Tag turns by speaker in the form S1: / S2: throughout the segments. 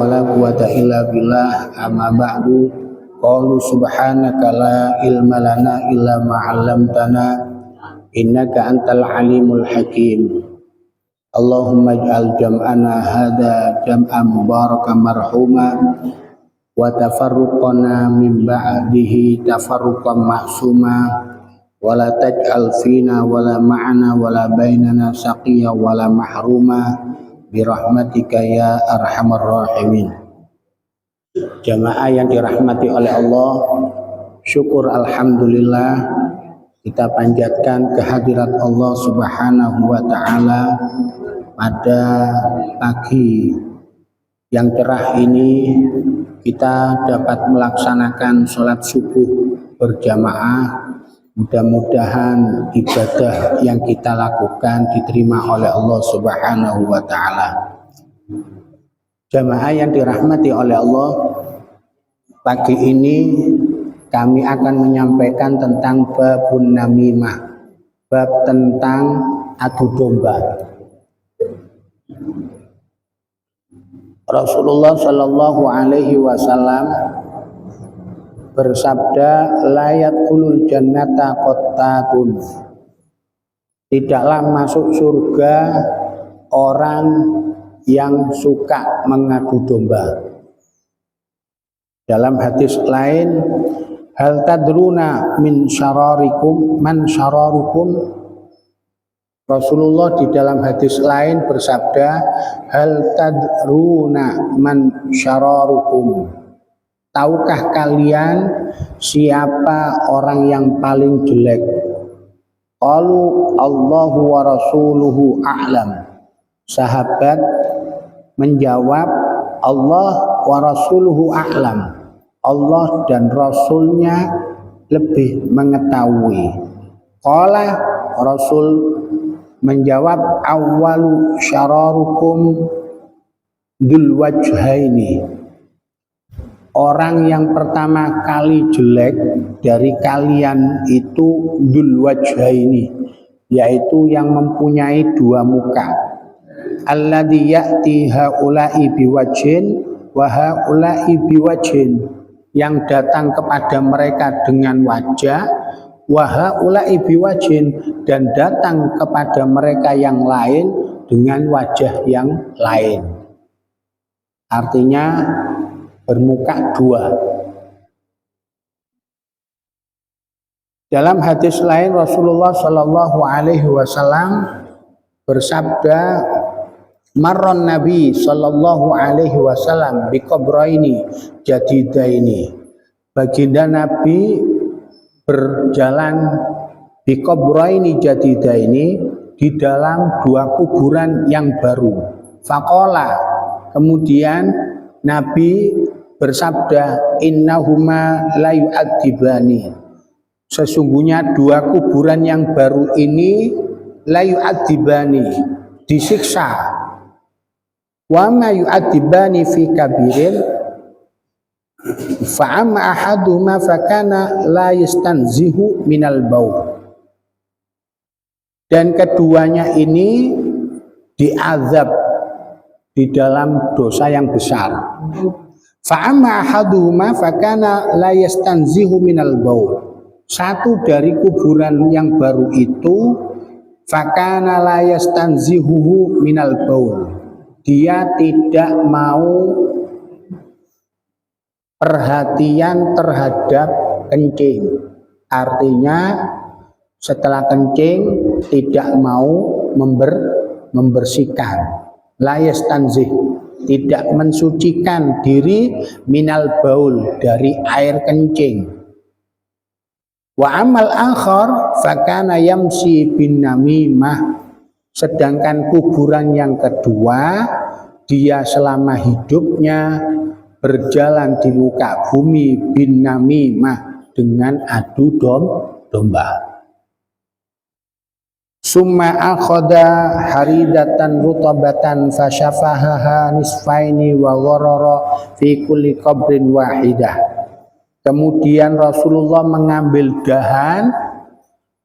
S1: wala quwata illa billah. Amma ba'du. Qalu subhanaka la ilma lana illa ma 'allamtana innaka antal alimul hakim. Allahumma ij'al jam'ana hadza jam'an mubarakan marhuma wa tafarruqana min ba'dihi tafarruqan ma'suma wa la taj'al fina wala ma'ana wala bainana saqiyya wala mahruma birahmatika ya arhamar rahimin. Jamaah yang dirahmati oleh Allah, syukur alhamdulillah kita panjatkan kehadirat Allah Subhanahu wa taala pada pagi yang cerah ini. Kita dapat melaksanakan sholat subuh berjamaah. Mudah-mudahan ibadah yang kita lakukan diterima oleh Allah Subhanahu wa taala. Jamaah yang dirahmati oleh Allah, pagi ini kami akan menyampaikan tentang babun namimah, bab tentang adu domba. Rasulullah Shallallahu Alaihi Wasallam bersabda, layat ulul jannata qottatun, tidaklah masuk surga orang yang suka mengadu domba. Dalam hadis lain, hal tadruna min syararikum man syararukum. Rasulullah di dalam hadis lain bersabda, hal tadruna man syararukum. Tahukah kalian siapa orang yang paling jelek? Qalu Allahu wa rasuluhu a'lam. Sahabat menjawab, Allah wa rasuluhu a'lam. Allah dan Rasulnya lebih mengetahui. Qala, Rasul menjawab, awwalu syararukum dzul wajhaini. Orang yang pertama kali jelek dari kalian itu dzul wajhaini, yaitu yang mempunyai dua muka. Alladzi ya'ti haula'i biwajhin wa haula'i biwajhin, yang datang kepada mereka dengan wajah, wa haula'i biwajhin, dan datang kepada mereka yang lain dengan wajah yang lain. Artinya bermuka dua. Dalam hadis lain Rasulullah Shallallahu Alaihi Wasallam bersabda, marron Nabi Shallallahu Alaihi Wasallam biqabraini jadidaini. Baginda Nabi berjalan biqabraini jadidaini, di dalam dua kuburan yang baru. Faqala, kemudian Nabi bersabda, innahuma la yu'adzibani. Sesungguhnya dua kuburan yang baru ini la yu'adzibani, disiksa. Wa ma yu'adzibani fi kabirin fa amma ahaduhuma fakana la yastanzihu minal baul. Dan keduanya ini diazab di dalam dosa yang besar. Fa amma ahaduhuma fakana la yastanzihu minal baul. Satu dari kuburan yang baru itu fakana la yastanzihu minal baul. Dia tidak mau perhatian terhadap kencing. Artinya setelah kencing tidak mau membersihkan. La yastanzih, tidak mensucikan diri minal baul, dari air kencing. Wa amal akhar fakana yamsi bin namimah. Sedangkan kuburan yang kedua, dia selama hidupnya berjalan di muka bumi bin namimah dengan adu domba. Summa akhadha haridatan rutabatan fasyafahaha nisfaini wa gharara fi kulli qabrin wahidah. Kemudian Rasulullah mengambil dahan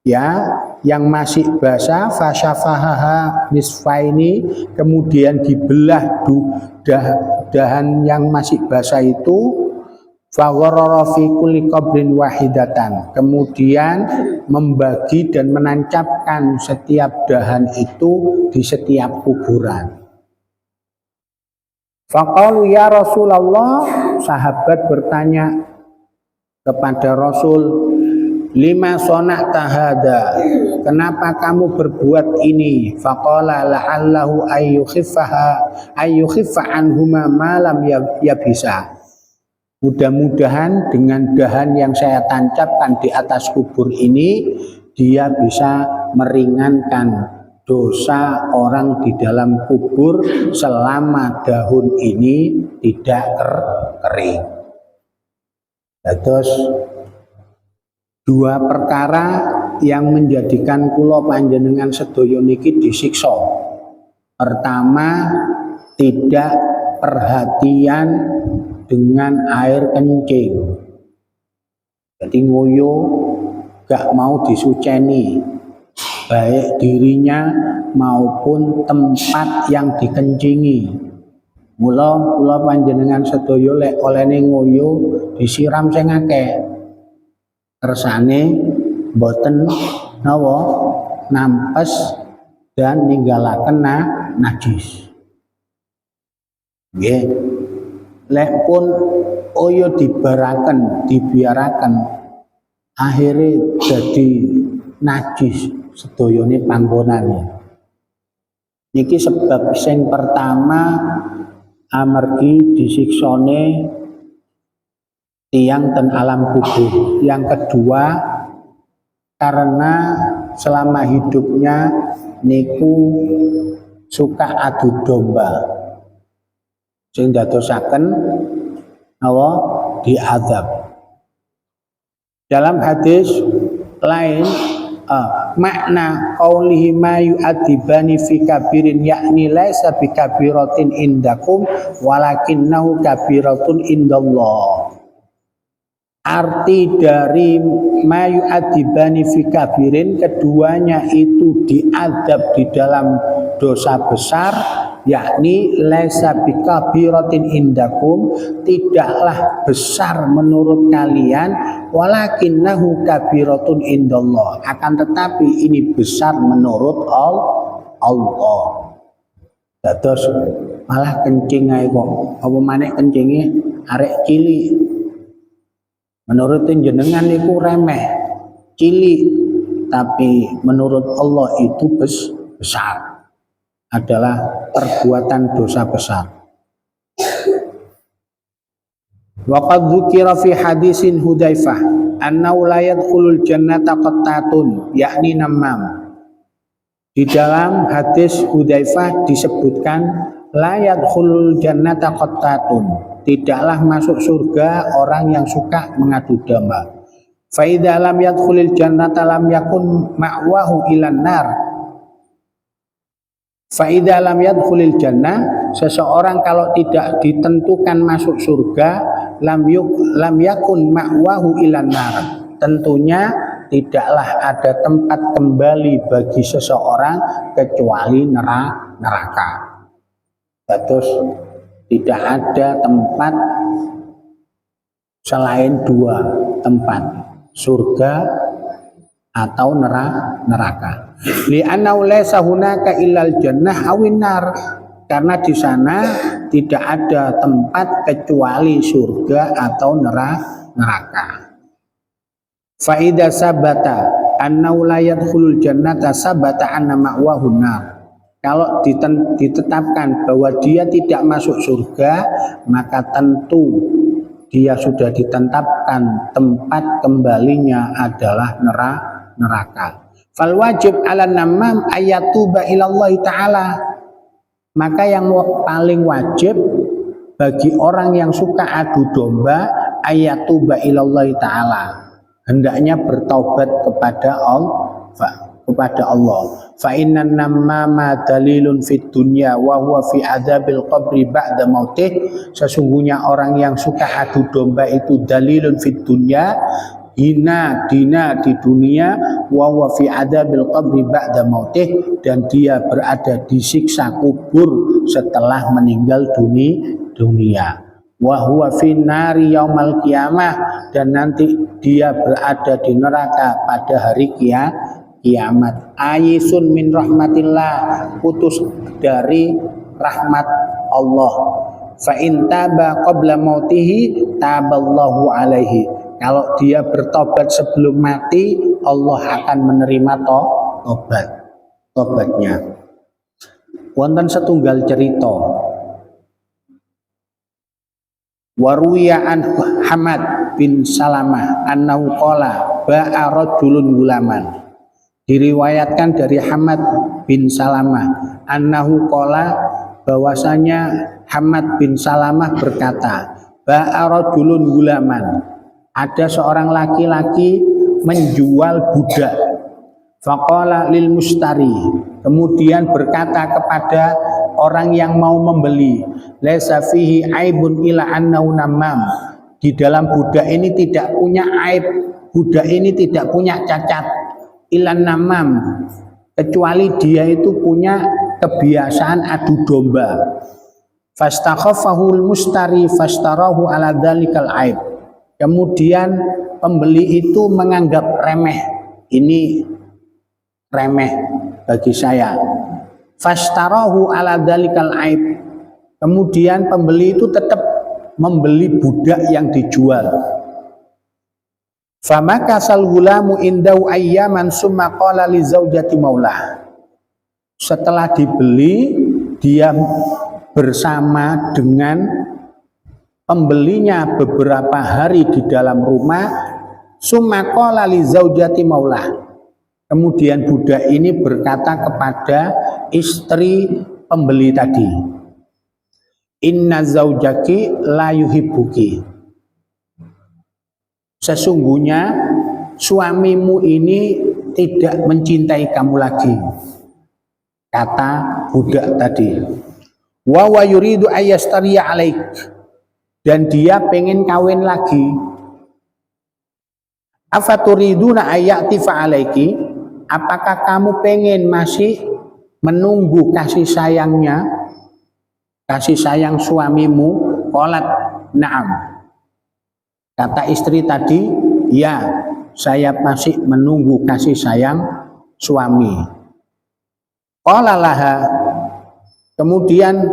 S1: ya yang masih basah, fasyafahaha nisfaini, kemudian dibelah dahan yang masih basah itu, fagharara fi kulli qabrin wahidatan, kemudian membagi dan menancapkan setiap dahan itu di setiap kuburan. Faqalu ya Rasulullah, sahabat bertanya kepada Rasul, lima sona'ta hada, kenapa kamu berbuat ini? Faqala la'allahu ayyukhiffa anhuma ma lam yabisa. Mudah-mudahan dengan dahan yang saya tancapkan di atas kubur ini, dia bisa meringankan dosa orang di dalam kubur selama daun ini tidak kering. Terus dua perkara yang menjadikan kula panjenengan sedaya niki disiksa. Pertama, tidak perhatian dengan air kencing. Jadi ngoyo gak mau disuceni, baik dirinya maupun tempat yang dikencingi. Mula kula panjenengan sedaya lek olehne ngoyo disiram sing akeh. Kersane boten nawa nampes dan ninggalaken najis. Nggih. Lek pun oyo dibiaraken akhirnya jadi najis sedayane panggonane. Niki sebab sing pertama amargi disiksane tiang ten alam kubur. Yang kedua karena selama hidupnya niku suka adu domba. Sing dadosaken nawa diazab. Dalam hadis lain makna qaulihi ma yu'adzibani fi kabirin yakni laisa bi kabiratin indakum walakinnahu kabiratun indallah. Arti dari ma yu'adzibani fi kabirin, keduanya itu diazab di dalam dosa besar, yakni laisa bikabiratin indakum, tidaklah besar menurut kalian, walakinnahu kabiratun indallah, akan tetapi ini besar menurut Allah. Dados malah kencing ae kok apa maneh kencinge arek cilik, menurut jenengan niku remeh cilik, tapi menurut Allah itu besar, adalah perbuatan dosa besar. Wa qad dzukira fi hadisin Hudzaifah annahu la yadkhulul jannata qattatun, yakni namam. Di dalam hadis Hudzaifah disebutkan la yadkhulul jannata qattatun, tidaklah masuk surga orang yang suka mengadu domba. Fa idza lam yadkhulil jannata lam yakun ma'wahu ilan nar. Fa'idha lam yadkhulil jannah, seseorang kalau tidak ditentukan masuk surga, lam yakun ma'wahu ilan nar, tentunya tidaklah ada tempat kembali bagi seseorang kecuali neraka. Terus tidak ada tempat selain dua tempat, surga atau neraka. Li'annahu laysa hunaka illal jannah awin nar, karena di sana tidak ada tempat kecuali surga atau neraka. Fa idza sabata annahu la yadkhulul jannata sabata anna ma'wahu nar. Kalau ditetapkan bahwa dia tidak masuk surga, maka tentu dia sudah ditetapkan tempat kembalinya adalah neraka. Fal wajib 'ala namam ayatuba ila Allah taala. Maka yang paling wajib bagi orang yang suka adu domba ayatuba ilallahi ta'ala, hendaknya bertaubat kepada Allah. Fa innan namama dalilun fid dunya wa huwa fi adzabil qabri ba'da mautih. Sesungguhnya orang yang suka adu domba itu dalilun fid dunya, dina di dunia, wa huwa fi adzabil qabri ba'da mautih, dan dia berada di siksa kubur setelah meninggal dunia. Wa huwa fi nari yaumal qiyamah, dan nanti dia berada di neraka pada hari kiamat. Ayisun min rahmatillah, putus dari rahmat Allah. Fa in taba qabla mautihi taballahu alaihi. Kalau dia bertobat sebelum mati, Allah akan menerima tobatnya. Wonten setunggal cerita. Waruya an Hamad bin Salamah annahu qala ba'a rajulun gulaman. Diriwayatkan dari Hamad bin Salamah annahu qala, bahwasanya Hamad bin Salamah berkata, ba'a rajulun gulaman, ada seorang laki-laki menjual budak. Faqala lil mustari, kemudian berkata kepada orang yang mau membeli, laisa fihi aibun ila annahu namam, di dalam budak ini tidak punya aib, budak ini tidak punya cacat, ilan namam, kecuali dia itu punya kebiasaan adu domba. Fastakhafahul mustari fastarahu ala dzalikal aib. Kemudian pembeli itu menganggap remeh, ini remeh bagi saya. Fastarahu ala dzalikal aib. Kemudian pembeli itu tetap membeli budak yang dijual. Famaka sal gulamu indau ayyaman summa qala li zaujati maulah. Setelah dibeli, dia bersama dengan pembelinya beberapa hari di dalam rumah. Summa qala li zaujati maulah. Kemudian budak ini berkata kepada istri pembeli tadi, inna zaujaki la yuhibbuki, sesungguhnya suamimu ini tidak mencintai kamu lagi, kata budak tadi. Wa wa yuridu ayyastariya alaik, dan dia pengen kawin lagi. Afaturiduna ayyatifa alaiki, apakah kamu pengen masih menunggu kasih sayangnya, kasih sayang suamimu? Qalat na'am, kata istri tadi, ya, saya masih menunggu kasih sayang suami. Qala laha, kemudian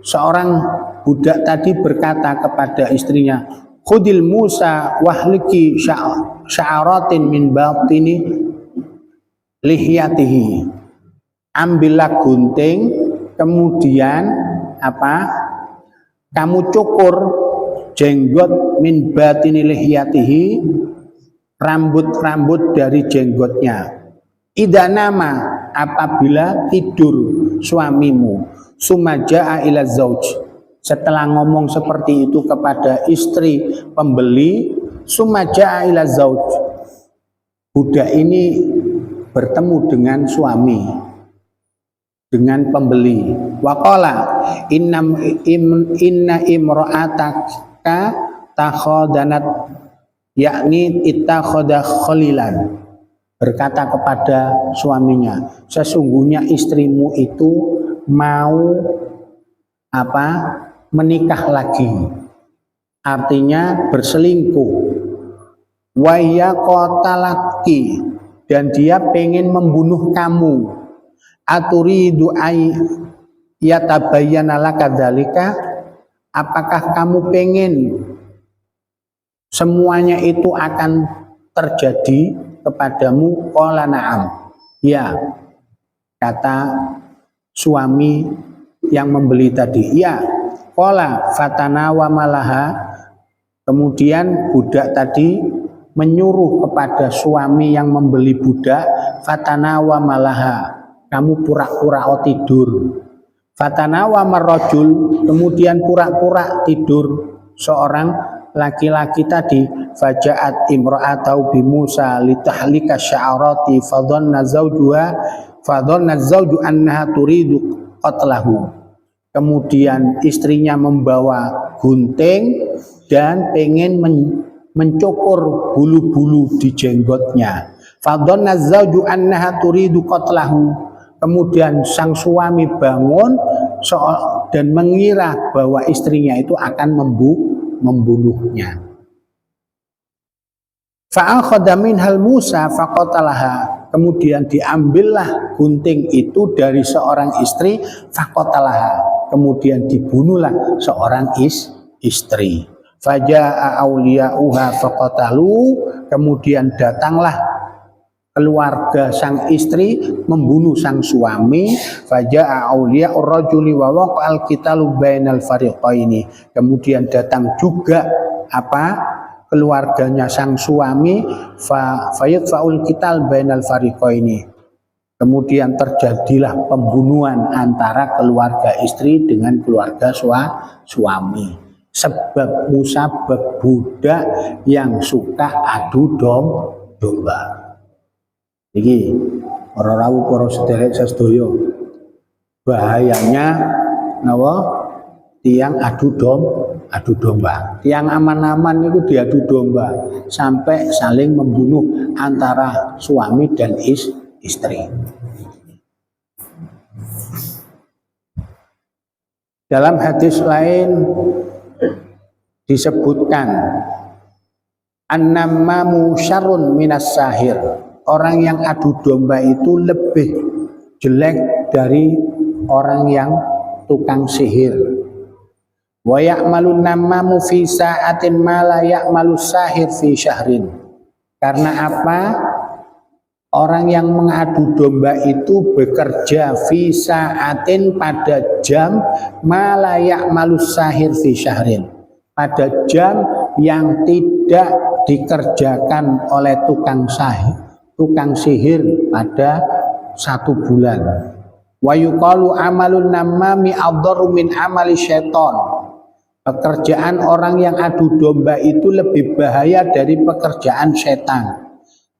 S1: seorang budak tadi berkata kepada istrinya, khudil Musa wahliki sya'aratin min batini lihyatihi, ambillah gunting, kemudian kamu cukur jenggot min batini lihyatihi, rambut-rambut dari jenggotnya. Idza nama, apabila tidur suamimu. Sumaja'a ila zauj, setelah ngomong seperti itu kepada istri pembeli, sumaja'a ila zauj, budak ini bertemu dengan suami, dengan pembeli. Waqala inna imra'ataka takhadanat, yakni ittakhadha khalilan, berkata kepada suaminya, sesungguhnya istrimu itu mau menikah lagi, artinya berselingkuh. Wa ya qatalaki, dan dia pengen membunuh kamu. Aturidu ay yatabayyana laka dzalika, apakah kamu pengen semuanya itu akan terjadi kepadamu? Qala na'am, ya, kata suami yang membeli tadi, ya. Qala fatanawa malaha, kemudian budak tadi menyuruh kepada suami yang membeli budak, fatanawa malaha, kamu pura-pura tidur, Fatanawa marrajul, kemudian pura-pura tidur seorang laki-laki tadi. Faja'at imra'atau bi Musa litahlika sya'arati fadhanna zawju annaha turidu qatlahu. Kemudian istrinya membawa gunting dan pengen mencukur bulu-bulu di jenggotnya. Fadhanna zawju annaha turidu qatlahu. Kemudian sang suami bangun dan mengira bahwa istrinya itu akan membunuhnya. Fa'akhadha minhal Musa faqatalaha. Kemudian diambillah gunting itu dari seorang istri, faqatalaha. Kemudian dibunuhlah seorang istri. Faja'a awliya'uha faqatalu. Kemudian datanglah keluarga sang istri membunuh sang suami. Faja'a awliya'ur rajuli wa waqa'al qitalu bainal fariqaini. Kemudian datang juga keluarganya sang suami, fayadfa'ul qital bainal fariqaini. Kemudian terjadilah pembunuhan antara keluarga istri dengan keluarga suami. Sebab musabab budak yang suka adu domba. Iki para rawuh para sederek sedaya, bahayanya tiang adu domba. Tiang aman-aman itu diadu domba sampai saling membunuh antara suami dan istri. Dalam hadis lain disebutkan annamamu syarrun minas sahir. Orang yang adu domba itu lebih jelek dari orang yang tukang sihir. Wa ya'malun namamu fi sa'atin ma la ya'malu sahir fi syahrin. Karena apa? Orang yang mengadu domba itu bekerja fi sa'atin pada jam ma la ya'malu sahir fi syahrin. Pada jam yang tidak dikerjakan oleh tukang sihir pada 1 bulan. Wa yuqalu amalun namami adharu min amali syaiton. Pekerjaan orang yang adu domba itu lebih bahaya dari pekerjaan setan.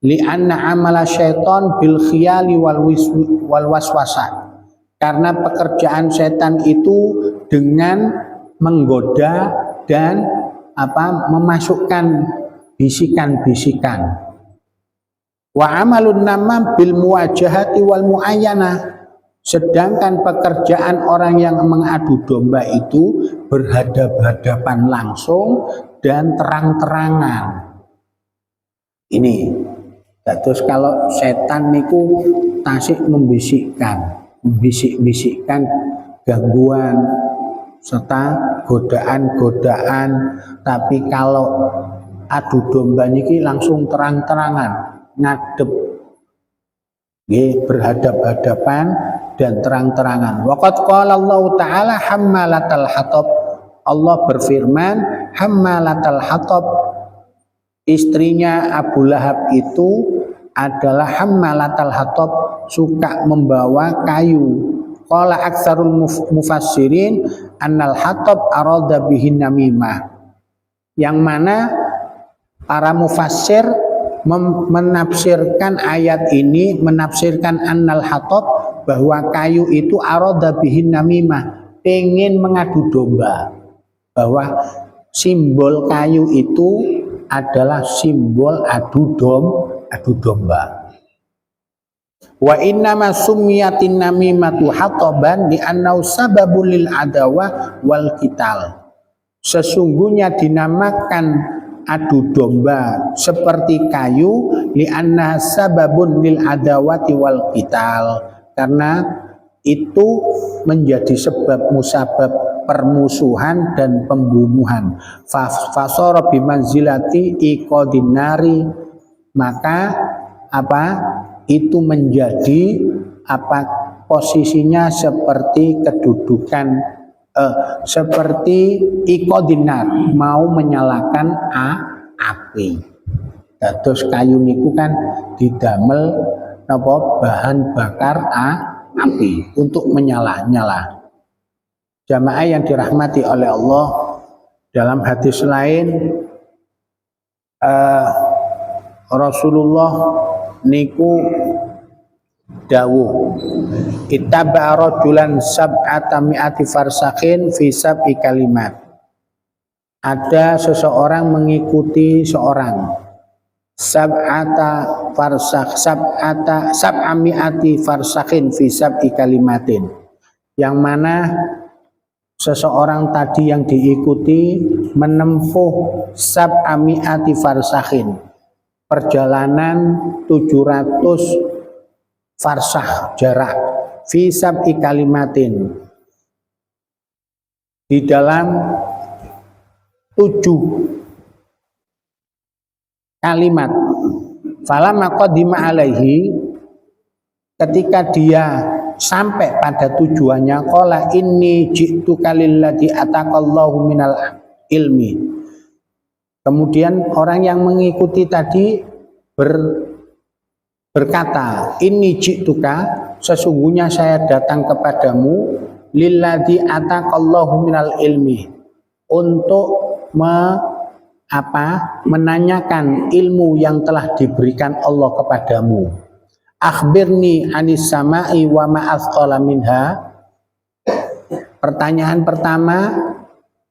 S1: Li'anna amala syaiton bil khiyali wal waswasah. Karena pekerjaan setan itu dengan menggoda dan memasukkan bisikan-bisikan. Wa amalun namam bil muwajahati wal muayyana. Sedangkan pekerjaan orang yang mengadu domba itu berhadap-hadapan langsung dan terang-terangan. Ini terus kalau setan niku tasik membisikkan gangguan serta godaan-godaan, tapi kalau adu domba niki langsung terang-terangan, ngadep, berhadap-hadapan dan terang-terangan. Waqad qala Allah Ta'ala hammalatal hatab. Allah berfirman hammalatal hatab. Istrinya Abu Lahab itu adalah hammalatal hatab, suka membawa kayu. Qala aktsarul mufassirin annal hatab arada bihin namimah. Yang mana para mufassir menafsirkan ayat ini, menafsirkan annal hatab, bahwa kayu itu arada bihin namimah, pengen mengadu domba, bahwa simbol kayu itu adalah simbol adu domba. Wa innama summiyatin namimatu hataban li annau sababul lil adawah wal qital. Sesungguhnya dinamakan adu domba seperti kayu li anna sababun lil adawati wal qital, karena itu menjadi sebab musabab permusuhan dan pembunuhan. Fasara bimanzilati iqadin nari, maka itu menjadi posisinya seperti kedudukan seperti iqadinar, mau menyalakan api. Terus kayu niku kan didamel bahan bakar api untuk menyala-nyala. Jamaah yang dirahmati oleh Allah, dalam hadis lain Rasulullah niku dawuh, ittaba'a rajulan sab'ata mi'ati farsakhin fi sab'i kalimat. Ada seseorang mengikuti seorang sab'ami'ati farsakhin fi sab'i kalimatin, yang mana seseorang tadi yang diikuti menempuh sab'ami'ati farsakhin, perjalanan 700 farsakh jarak, fi sab'i kalimatin, di dalam 7 kalimat. Falamma qadima alaihi, ketika dia sampai pada tujuannya, qala inni ji'tu kalilladzi ataqallahu minal ilmi. Kemudian orang yang mengikuti tadi berkata, inni ji'tuka, sesungguhnya saya datang kepadamu, lilladzi ataqallahu minal ilmi, untuk menanyakan ilmu yang telah diberikan Allah kepadamu. Akhbirni anis sama'i wa ma athqala minha. Pertanyaan pertama,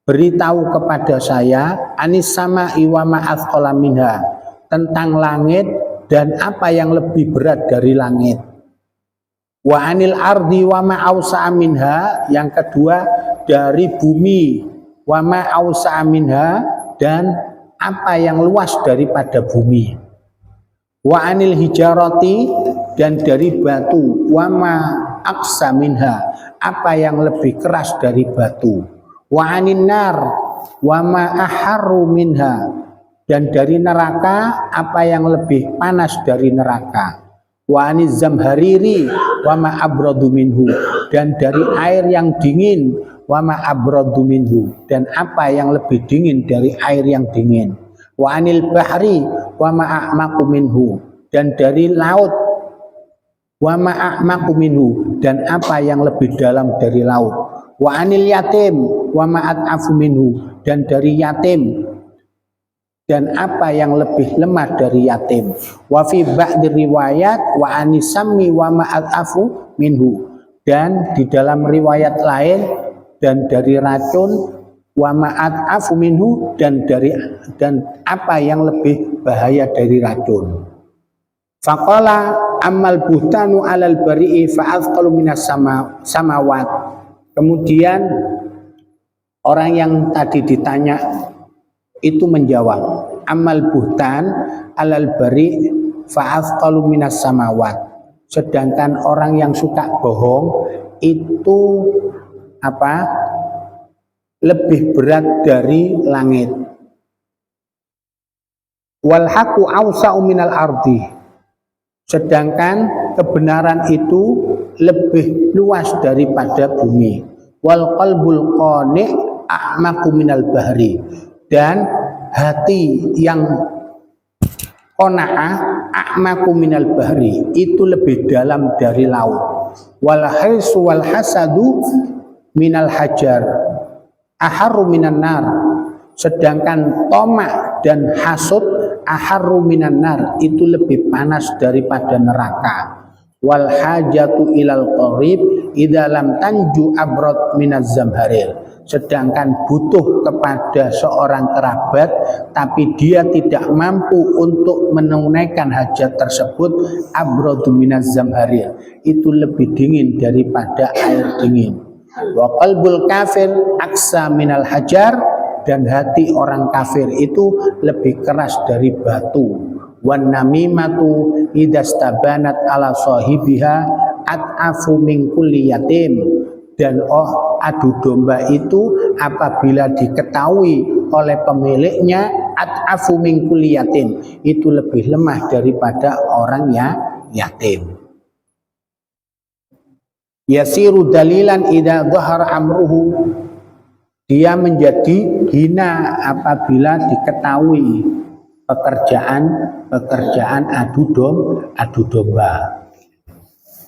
S1: beritahu kepada saya anis sama'i wa ma athqala minha, tentang langit dan apa yang lebih berat dari langit. Wa anil ardi wa ma awsa'a minha, yang kedua dari bumi, wa ma awsa'a minha, dan apa yang luas daripada bumi. Wa anil hijarati, dan dari batu, wa ma aqsa minha, apa yang lebih keras dari batu. Wa anin nar, wa ma aharru minha, dan dari neraka apa yang lebih panas dari neraka. Wa aniz zamhariri, wa ma abradu minhu, dan dari air yang dingin, wa ma abradu minhu, dan apa yang lebih dingin dari air yang dingin. Wa anil bahri, wa ma a'maqu minhu, dan dari laut, wa ma a'maqu minhu, dan apa yang lebih dalam dari laut. Wa anil yatim, wa ma at'afu minhu, dan dari yatim, dan apa yang lebih lemah dari yatim. Wa fi ba'di riwayat wa anisammi wa ma at'afu minhu, dan di dalam riwayat lain, dan dari racun, wa ma'at afu minhu, dan apa yang lebih bahaya dari racun. Faqala ammal buhtanu alal bari'i fa'athqalu minas samawat. Kemudian orang yang tadi ditanya itu menjawab, ammal buhtan alal bari' fa'athqalu minas samawat. Sedangkan orang yang suka bohong itu lebih berat dari langit. Wal haqu awsa'u minal ardi, sedangkan kebenaran itu lebih luas daripada bumi. Wal qalbul qani' a'maqu minal bahri, dan hati yang qanaah a'maqu minal bahri, itu lebih dalam dari laut. Wal hirsu wal hasadu minal hajar aharru minan nar, sedangkan tomak dan hasud aharru minan nar, itu lebih panas daripada neraka. Wal hajatu ilal qarib idza lam tanju abrad minaz zamharir, sedangkan butuh kepada seorang kerabat tapi dia tidak mampu untuk menunaikan hajat tersebut, abradu minaz zamharir, itu lebih dingin daripada air dingin. Wa qalbul kafir aksa minal hajar, dan hati orang kafir itu lebih keras dari batu. Wan namimatu idastabanat ala sahibiha at'afu min kulli yatim, dan adu domba itu apabila diketahui oleh pemiliknya, at'afu min kulli yatim, itu lebih lemah daripada orang yang yatim. Yasiru dalilan idza dhahara amruhu, dia menjadi hina apabila diketahui pekerjaan adu domba.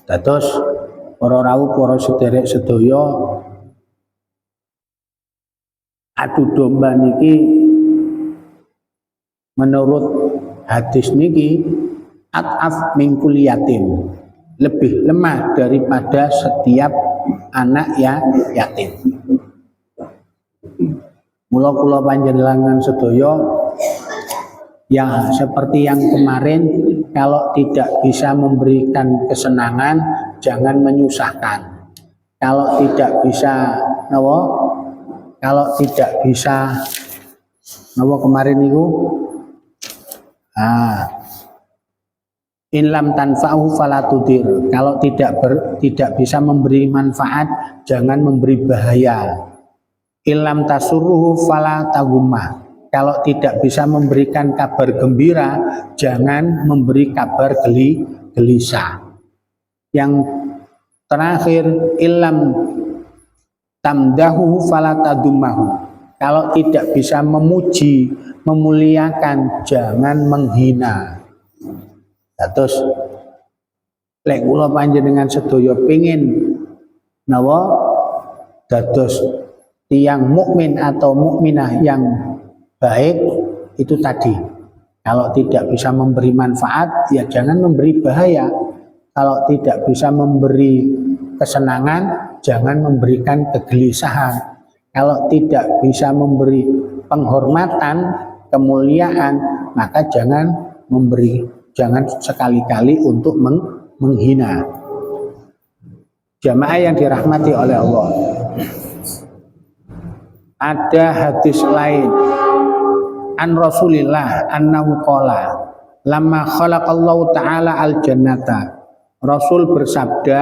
S1: Dados para rawuh, para sederek sedaya, adu domba niki menurut hadis niki at'af min kulli yatim, lebih lemah daripada setiap anak ya yatim. Mula kula panjenengan sedaya ya seperti yang kemarin, kalau tidak bisa memberikan kesenangan jangan menyusahkan. Kalau tidak bisa kemarin itu in lam tanfa'u fala tudir. Kalau tidak bisa memberi manfaat, jangan memberi bahaya. Ilam tasurruhu fala tagumma. Kalau tidak bisa memberikan kabar gembira, jangan memberi kabar gelisah. Yang terakhir, ilam tamdahu fala tadummahu. Kalau tidak bisa memuji, memuliakan, jangan menghina. Terus lek kula panjenengan sedaya pengin dados tiang mukmin atau mukminah yang baik, itu tadi. Kalau tidak bisa memberi manfaat, ya jangan memberi bahaya. Kalau tidak bisa memberi kesenangan, jangan memberikan kegelisahan. Kalau tidak bisa memberi penghormatan, kemuliaan, maka jangan sekali-kali untuk menghina. Jamaah yang dirahmati oleh Allah. Ada hadis lain an Rasulillah annahu qala lamma khalaqallahu ta'ala al-jannata. Rasul bersabda,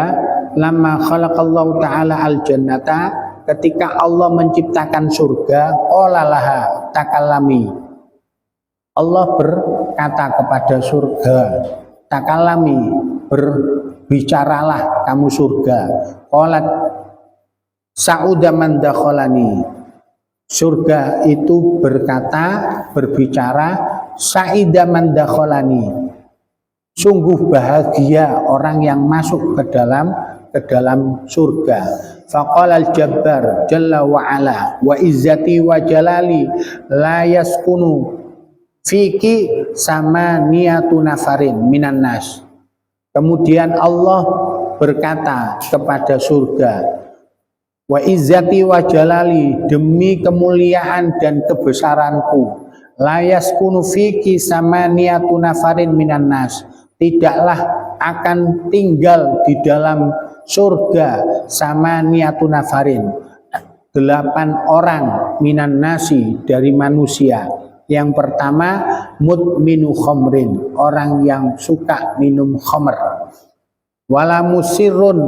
S1: lamma khalaqallahu ta'ala al-jannata, ketika Allah menciptakan surga, qala laha takallami. Allah berkata kepada surga, takallami, berbicaralah kamu surga. Qalat sa'uda man dakhalani. Surga itu berbicara, sa'ida man dakhalani. Sungguh bahagia orang yang masuk ke dalam surga. Faqala al-jabbar jalla wa ala wa izzati wa jalali la yaskunu fiki sama niyatu nafarin minan nas. Kemudian Allah berkata kepada surga, wa izzati wa jalali, demi kemuliaan dan kebesaranku, la yaskunu fiki sama niyatu nafarin minan nas, tidaklah akan tinggal di dalam surga sama niyatu nafarin, 8 orang minan nasi dari manusia. Yang pertama, mudminu khamrin, orang yang suka minum khamr. Wala musirrun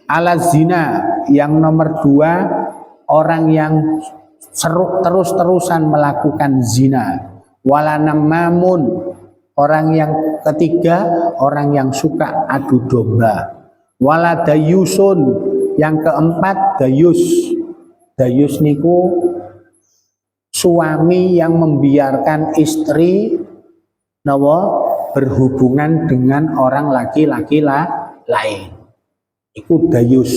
S1: ala zina, yang nomor 2, orang yang terus-terusan melakukan zina. Wala namamun, orang yang ketiga, orang yang suka adu domba. Wala dayusun, yang keempat dayus. Dayus niku suami yang membiarkan istri berhubungan dengan orang laki-laki lain. Iku dayus.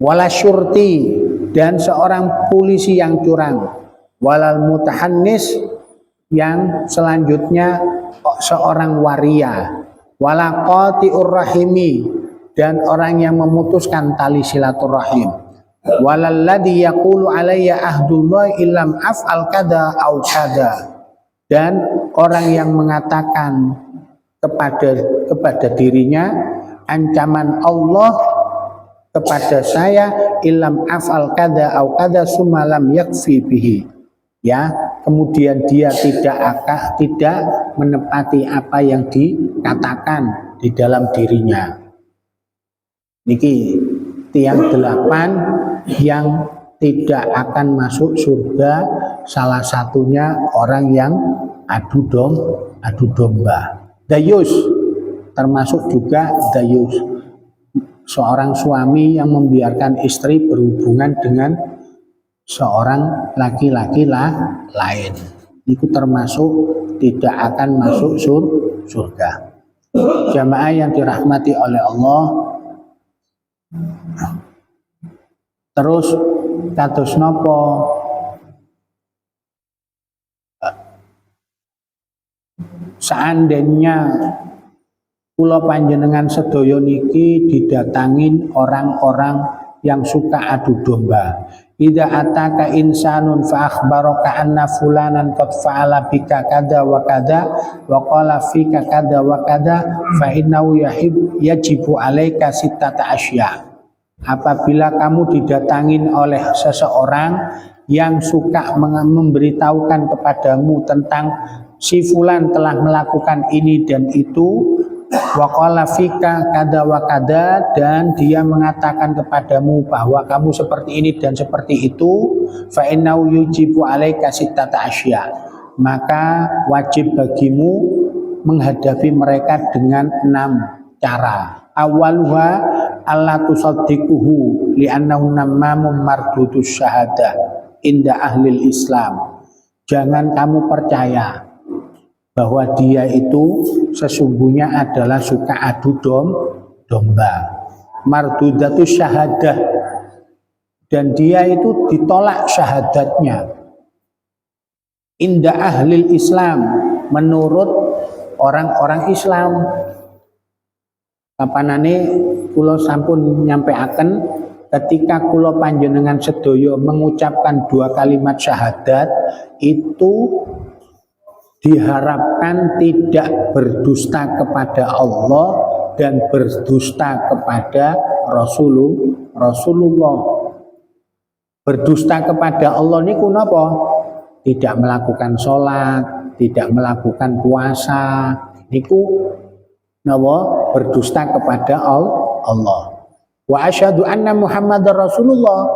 S1: Wala syurti, dan seorang polisi yang curang. Walal mutahannis, yang selanjutnya seorang waria. Wala qati'ur rahimi, dan orang yang memutuskan tali silaturahim. Walalladzi yaqulu alayya ahdullah illam af'al kada au kada, dan orang yang mengatakan kepada dirinya ancaman Allah kepada saya, illam af'al kada au kada summa lam yakfi bihi, ya, kemudian dia tidak menepati apa yang dikatakan di dalam dirinya. Niki tiang 8 yang tidak akan masuk surga, salah satunya orang yang adu domba. Dayus termasuk juga dayus, seorang suami yang membiarkan istri berhubungan dengan seorang laki-laki lain. Itu termasuk tidak akan masuk surga. Jamaah yang dirahmati oleh Allah. Terus kados napa? Seandainya kula panjenengan sedaya niki didatangin orang-orang yang suka adu domba. Idza ataka insanun fa akhbaraka anna fulanan qad fa'ala bika kada wa kada wa qala fika kada wa kada fa innahu yajibu alaika sittata asya. Apabila kamu didatangin oleh seseorang yang suka memberitahukan kepadamu tentang si fulan telah melakukan ini dan itu, waqala fika kada wa kada, dan dia mengatakan kepadamu bahwa kamu seperti ini dan seperti itu, fa innahu yujibu alaika sittata asya, maka wajib bagimu menghadapi mereka dengan 6 cara. Awaluha alla tusaddiquhu li'annahu namamun mardudus syahadah inda ahlil Islam. Jangan kamu percaya bahwa dia itu sesungguhnya adalah suka adu domba. Mardudatus syahadah, dan dia itu ditolak syahadatnya. Inda ahlil Islam, menurut orang-orang Islam. Kapanane kula sampun nyampeaken, ketika kula panjenengan sedaya mengucapkan 2 kalimat syahadat itu diharapkan tidak berdusta kepada Allah dan berdusta kepada Rasulullah. Berdusta kepada Allah niku napa? Tidak melakukan sholat, tidak melakukan puasa, niku napa? Berdusta kepada Allah. Wa asyhadu anna Muhammadar Rasulullah,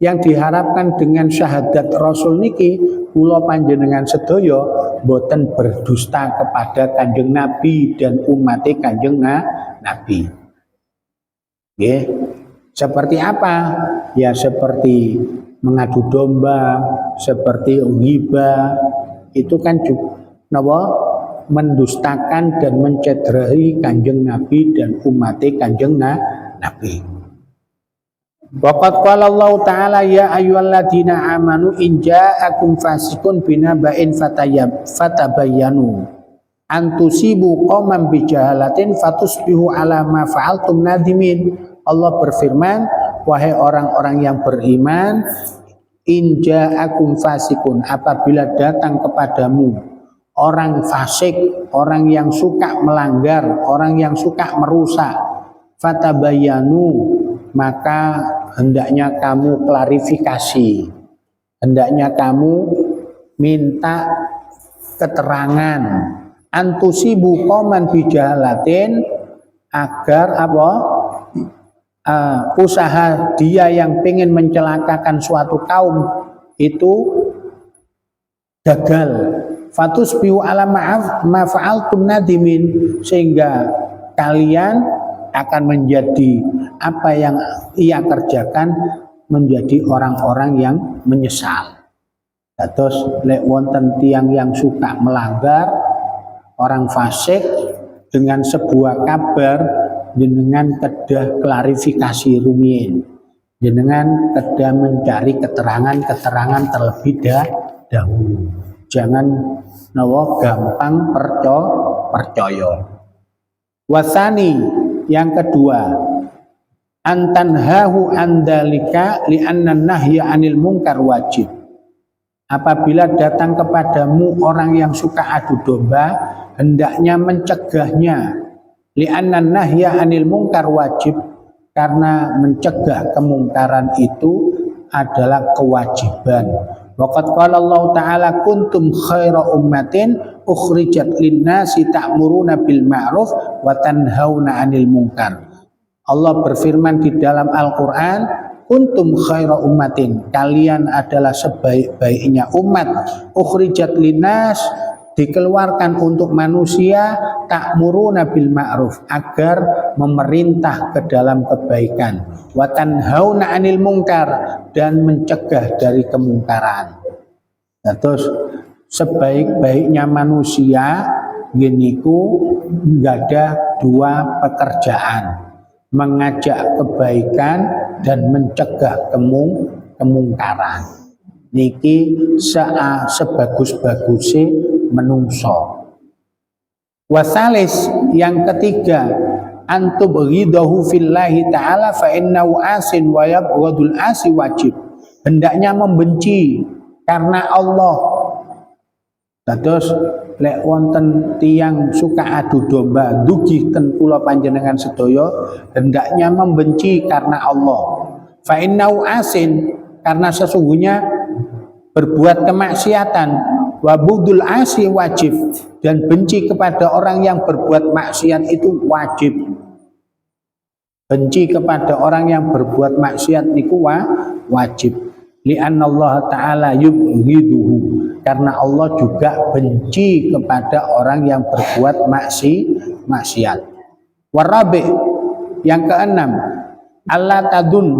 S1: yang diharapkan dengan syahadat Rasul niki kula panjenengan sedaya boten berdusta kepada Kanjeng Nabi dan umat Kanjeng Nabi. Nggih. Seperti apa? Ya seperti mengadu domba, seperti ghibah, itu kan juga napa? Mendustakan dan mencederai Kanjeng Nabi dan umat Kanjeng Nabi. Waqad qala Allah Ta'ala ya ayyuhalladzina amanu in ja'akum fasiqun binaba'in fatabayyanu an tusibu qauman bijahalatin fatusbihu ala ma fa'altum nadimin. Allah berfirman, wahai orang-orang yang beriman, in ja'akum fasiqun, apabila datang kepadamu orang fasik, orang yang suka melanggar, orang yang suka merusak, fatabayyanu, maka hendaknya kamu klarifikasi, hendaknya kamu minta keterangan, antusibu qauman bijahalatin, agar apa? Usaha dia yang ingin mencelakakan suatu kaum itu gagal. Fatusbihu ala ma fa'altum nadimin, sehingga kalian akan menjadi apa yang ia kerjakan menjadi orang-orang yang menyesal. Terus lek wonten tiang yang suka melanggar, orang fasik, dengan sebuah kabar jenengan kedah klarifikasi rumiyin, jenengan kedah mencari keterangan terlebih dahulu. Jangan gampang percaya. Wasani, yang kedua, antanhahu andalika li'anna nahya anil munkar wajib. Apabila datang kepadamu orang yang suka adu domba, hendaknya mencegahnya. Li'anna nahya anil munkar wajib, karena mencegah kemungkaran itu adalah kewajiban. Waqad qala Allah Ta'ala kuntum khaira ummatin ukhrijat linnasi ta'muruna bil ma'ruf wa tanhauna 'anil munkar. Allah berfirman di dalam Al-Qur'an, kuntum khaira ummatin, kalian adalah sebaik-baiknya umat, ukhrijat linnas, dikeluarkan untuk manusia, ta'muruna bil ma'ruf, agar memerintah ke dalam kebaikan, wa tanhauna 'anil munkar, dan mencegah dari kemungkaran. Nah, terus sebaik-baiknya manusia giniku nggak ada 2 pekerjaan, mengajak kebaikan dan mencegah kemungkaran. Niki sebagus-baguse menungso. Wasalis yang ketiga, antubghidahu fillahi ta'ala fa innahu asin wa yabghadul asi wajib. Hendaknya membenci karena Allah. Terus lek wonten tiyang suka adu domba dugi ten kula panjenengan sedaya, hendaknya membenci karena Allah. Fa innahu asin, karena sesungguhnya berbuat kemaksiatan. Wa budul asi wajib, dan benci kepada orang yang berbuat maksiat itu wajib. Benci kepada orang yang berbuat maksiat niku wajib. Li'anna Allah Ta'ala yubghiduhu, karena Allah juga benci kepada orang yang berbuat maksiat. Warabi, yang keenam, Allah tadun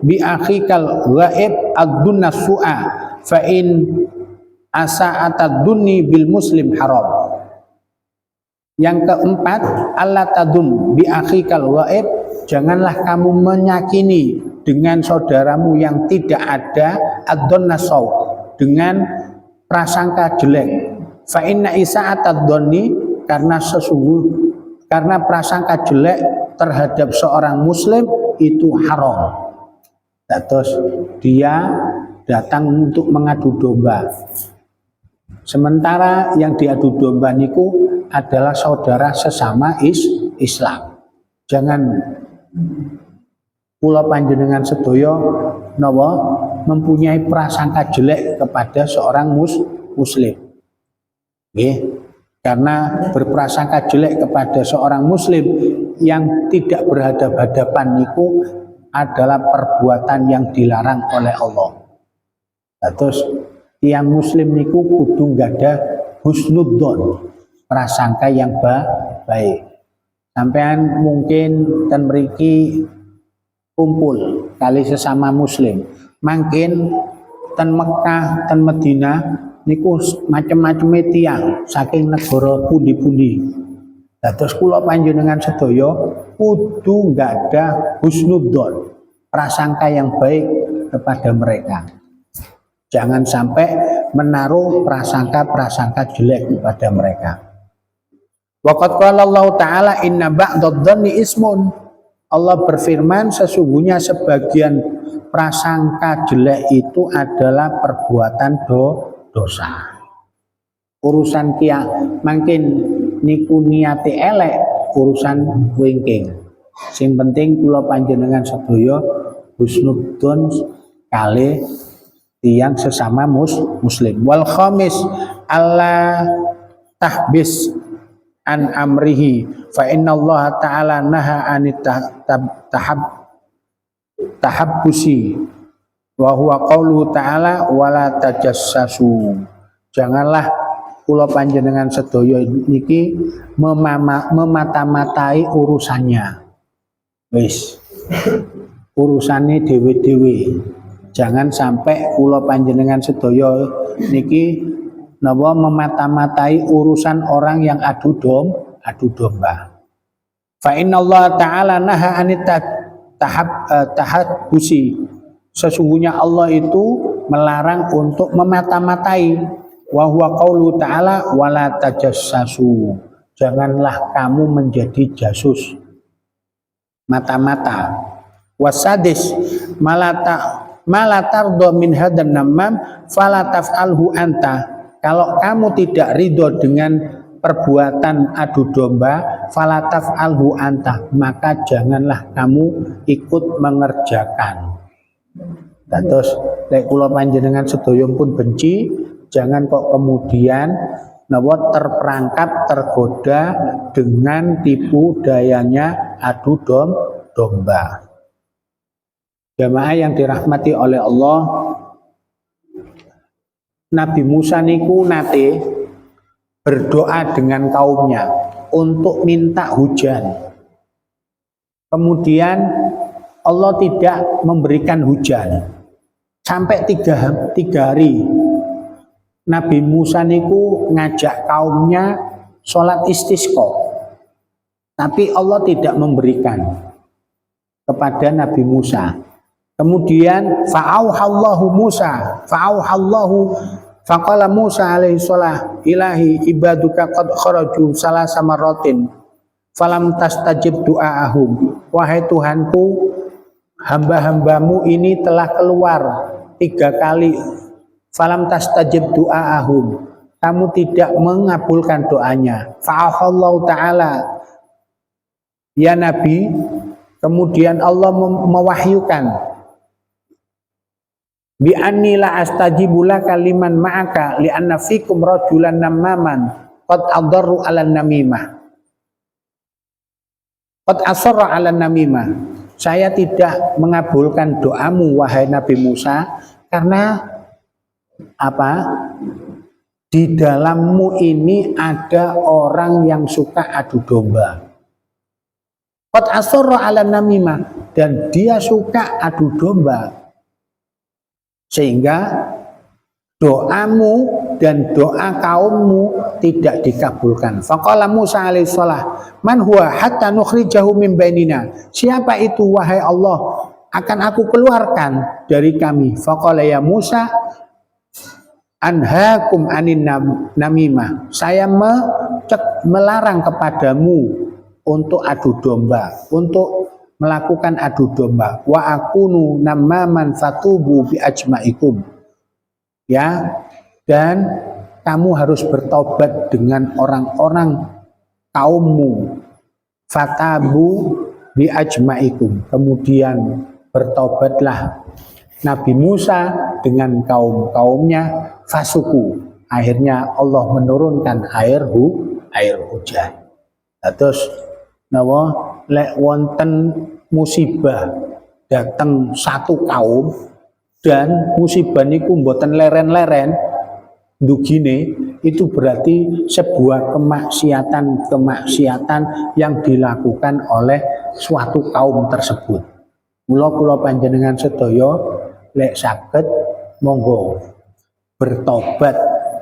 S1: bi akhikal ghaib ad-dunna su'a fa in asa'atad dunni bil muslim haram. Yang keempat, Allah tadun bi akhikal ghaib, janganlah kamu menyakini dengan saudaramu yang tidak ada ad-dunna saw, dengan prasangka jelek. Fa inna isa'atad dunni, karena prasangka jelek terhadap seorang muslim itu haram. Terus dia datang untuk mengadu domba, sementara yang diadu domba niku adalah saudara sesama Islam. Jangan kula panjenengan sedaya napa mempunyai prasangka jelek kepada seorang muslim. Nggih, karena berprasangka jelek kepada seorang muslim yang tidak berhadapan-hadapan niku adalah perbuatan yang dilarang oleh Allah. Terus tiang muslim niku kudu nggada husnudzon, prasangka yang baik. Sampean mungkin ten mriki kumpul kali sesama muslim, mungkin ten Mekah, ten Madinah niku macam-macam tiang saking negara pundi-pundi. Terus kula panjenengan sedaya kudu nggak ada husnudzon, prasangka yang baik kepada mereka. Jangan sampai menaruh prasangka-prasangka jelek kepada mereka. Waqad qala Allah Ta'ala inna ba'dadh-dhanni ismun. Allah berfirman sesungguhnya sebagian prasangka jelek itu adalah perbuatan dosa. Urusan kia makin niku niate elek, urusan wingking. Sing penting kula panjenengan sedaya husnudzon kalih tiyang sesama muslim. Wal khamis alla tahbis an amrihi fa inna Allah Ta'ala naha anit tahabbusi wa huwa qauluhu ta'ala wala tajassasu. Janganlah kula panjenengan sedaya niki memata-matai urusannya. Wis urusane dhewe-dhewe. Jangan sampai kula panjenengan sedaya niki napa memata-matai urusan orang yang adu domba. Fa innallaha ta'ala naha anit tahabbusi. Sesungguhnya Allah itu melarang untuk memata-matai. Wa huwa qaulu ta'ala wala tajassasu. Janganlah kamu menjadi jasus, mata-mata. Wasadis malatardo min hadan namam fala taf'alhu anta. Kalau kamu tidak ridho dengan perbuatan adu domba, fala taf'alhu anta, maka janganlah kamu ikut mengerjakan. Terus lek kula panjenengan sedaya pun benci, jangan kok kemudian terperangkap tergoda dengan tipu dayanya adu domba. Jamaah yang dirahmati oleh Allah, Nabi Musa niku nate berdoa dengan kaumnya untuk minta hujan. Kemudian Allah tidak memberikan hujan sampai tiga hari. Nabi Musa niku ngajak kaumnya sholat istisqa, tapi Allah tidak memberikan kepada Nabi Musa. Kemudian fa'auhallahu Musa, faqala Musa alaihi salam, ilahi ibaduka qad kharaju salasa marratin falam tastajib du'aahum. Wahai Tuhanku, hamba-hambamu ini telah keluar 3 kali. Falam tastajib du'aahum, kamu tidak mengabulkan doanya. Fa'auhallahu ta'ala, ya Nabi, kemudian Allah mewahyukan, bi anni la astajibu laka liman ma'aka li anna fikum rajulan namaman qad adarru 'alan namimah qad asarra 'alan namimah. Saya tidak mengabulkan doamu wahai Nabi Musa karena apa? Di dalammu ini ada orang yang suka adu domba. Qad asarra 'alan namimah, dan dia suka adu domba. Sehingga doamu dan doa kaummu tidak dikabulkan. Faqala Musa alaihissalam, man huwa hatta nukhrijahu min bainina. Siapa itu wahai Allah, akan aku keluarkan dari kami. Faqala ya Musa, anhaakum anin namimah. Saya melarang kepadamu untuk adu domba, untuk melakukan adu domba. Wa akunu namaman fatubu bi ajmaikum. Ya, dan kamu harus bertobat dengan orang-orang kaummu. Fatabu bi ajmaikum. Kemudian bertobatlah Nabi Musa dengan kaumnya. Fasuku. Akhirnya Allah menurunkan air hujan. Terus nawa lek wonten musibah datang satu kaum dan musibah niku mboten leren-leren ndugine, itu berarti sebuah kemaksiatan yang dilakukan oleh suatu kaum tersebut. Kula panjenengan sedaya lek saged monggo bertobat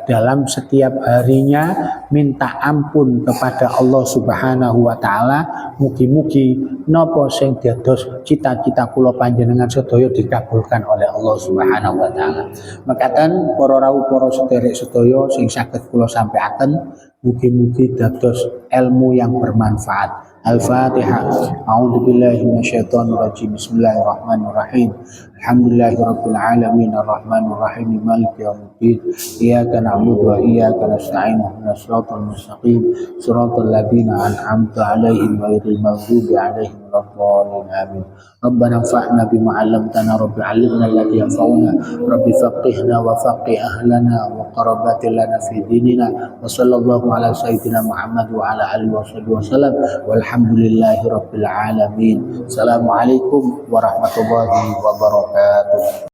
S1: dalam setiap harinya, minta ampun kepada Allah Subhanahu wa taala. Mugi-mugi napa sing dados cita-cita kula panjenengan sedaya dikabulkan oleh Allah Subhanahu wa taala. Mekaten para rawuh para sederek sedaya sing saged kula sampaikan, mugi-mugi dados ilmu yang bermanfaat. Al-Fatihah. A'udzubillahi minasyaitonir rajim. Bismillahirrahmanirrahim. Alhamdulillahirabbil alamin arrahmanir rahim maliki yaumiddin. Iyyaka na'budu wa iyyaka nasta'in. Ihdinas siratal mustaqim. Siratal ladzina an'amta 'alaihim ghairil maghdubi 'alaihim waladdallin. Amin. Rabbana anfa'na bima 'allamtana, rabbi 'allimna alladhi yanfa'una, rabbi faqihna wa faqih ahlana wa qarabatil lana fi dinina. Wa sallallahu ala sayyidina Muhammad wa ala alihi wasallam. Walhamdulillahi rabbil alamin. Assalamualaikum warahmatullahi wabarakatuh.